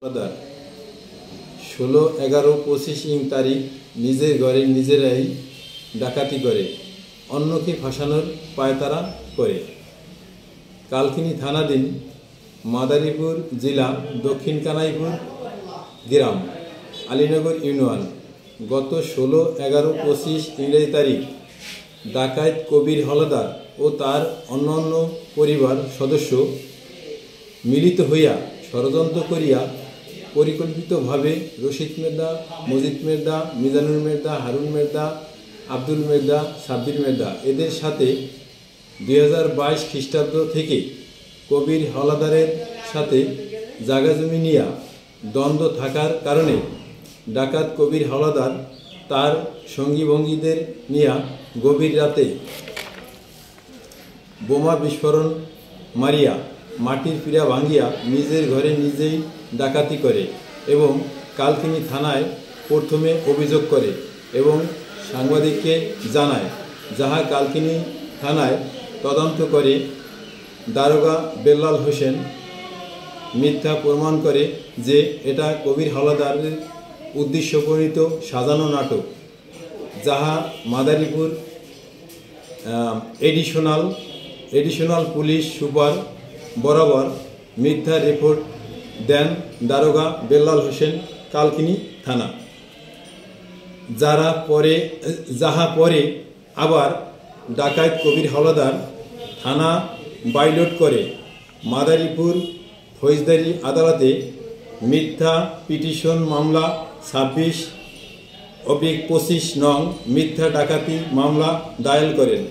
16-11-25 তারিখ নিজের ঘরে নিজেরাই ডাকাতি করে অন্যকে ফাঁসানোর পায়তারা করে। কালকিনি থানাধীন মাদারীপুর জেলা দক্ষিণ কানাইপুর গ্রাম আলীনগর ইউনিয়ন গত 16-11-25 তারিখ ডাকাত কবির হলদার ও তার অন্যান্য পরিবার সদস্য মিলিত হইয়া ষড়যন্ত্র করিয়া পরিকল্পিতভাবে রশিদ মের্দা, মজিদ মের্দা, মিজানুর মের্দা, হারুন মের্দা, আব্দুল মের্দা, সাব্বির মের্দা এদের সাথে 2022 খ্রিস্টাব্দ থেকে কবির হলাদারের সাথে জায়গা জমি নিয়ে দ্বন্দ্ব থাকার কারণে ডাকাত কবির হলাদার তার সঙ্গী-ভঙ্গীদের নিয়ে গভীর রাতে বোমা বিস্ফোরণ মারিয়া মাটির পিঁড়া ভাঙ্গিয়া নিজের ঘরে নিজেই ডাকাতি করে এবং কালকিনি থানায় প্রথমে অভিযোগ করে এবং সাংবাদিককে জানায়, যাহা কালকিনি থানায় তদন্ত করে দারোগা বেল্লাল হোসেন মিথ্যা প্রমাণ করে যে এটা কবির হলাদারের উদ্দেশ্যপ্রণীত সাজানো নাটক, যাহা মাদারীপুর এডিশনাল পুলিশ সুপার বরাবর মিথ্যা রিপোর্ট দেন দারোগা বেল্লাল হোসেন কালকিনি থানা, যাহা পরে আবার ডাকাত কবির হলাদার থানা বাইলট করে মাদারীপুর ফৌজদারি আদালতে মিথ্যা পিটিশন মামলা 26/25 নং মিথ্যা ডাকাতি মামলা দায়ের করেন,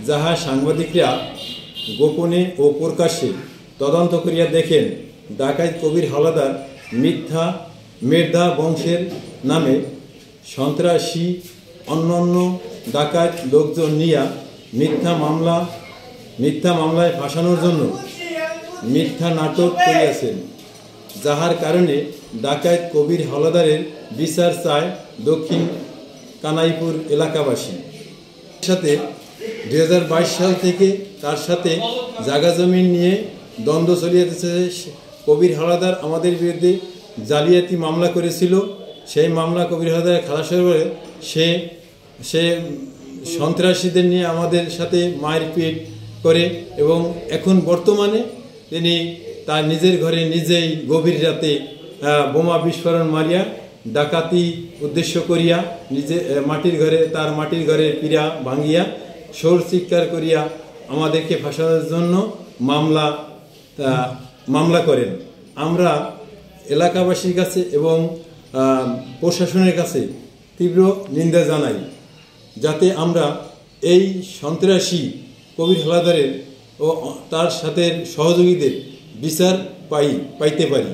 যাহা সাংবাদিকরা গোপনে ও প্রকাশ্যে তদন্ত করিয়া দেখেন ডাকাত কবির হলাদার মিথ্যা মের্দা বংশের নামে সন্ত্রাসী অন্যান্য ডাকাত লোকজন নিয়ে মিথ্যা মামলায় ফাঁসানোর জন্য মিথ্যা নাটক করিয়াছেন, যাহার কারণে ডাকাত কবির হলাদারের বিচার চায় দক্ষিণ কানাইপুর এলাকাবাসী। সাথে 2022 সাল থেকে তার সাথে জায়গা জমি নিয়ে দ্বন্দ্ব চলিয়েছে। কবির হলাদার আমাদের বিরুদ্ধে জালিয়াতি মামলা করেছিল, সেই মামলা কবির হলাদার খালাস করে সে সন্ত্রাসীদের নিয়ে আমাদের সাথে মারপিট করে এবং এখন বর্তমানে তিনি তার নিজের ঘরে নিজেই গভীর রাতে বোমা বিস্ফোরণ মারিয়া ডাকাতি উদ্দেশ্য করিয়া তার মাটির ঘরে পিঁড়া ভাঙ্গিয়া সোর চিৎকার করিয়া আমাদেরকে ফাঁসানোর জন্য মামলা করেন। আমরা এলাকাবাসীর কাছে এবং প্রশাসনের কাছে তীব্র নিন্দা জানাই, যাতে আমরা এই সন্ত্রাসী কবির হলাদারের ও তার সাথে সহযোগীদের বিচার পাইতে পারি।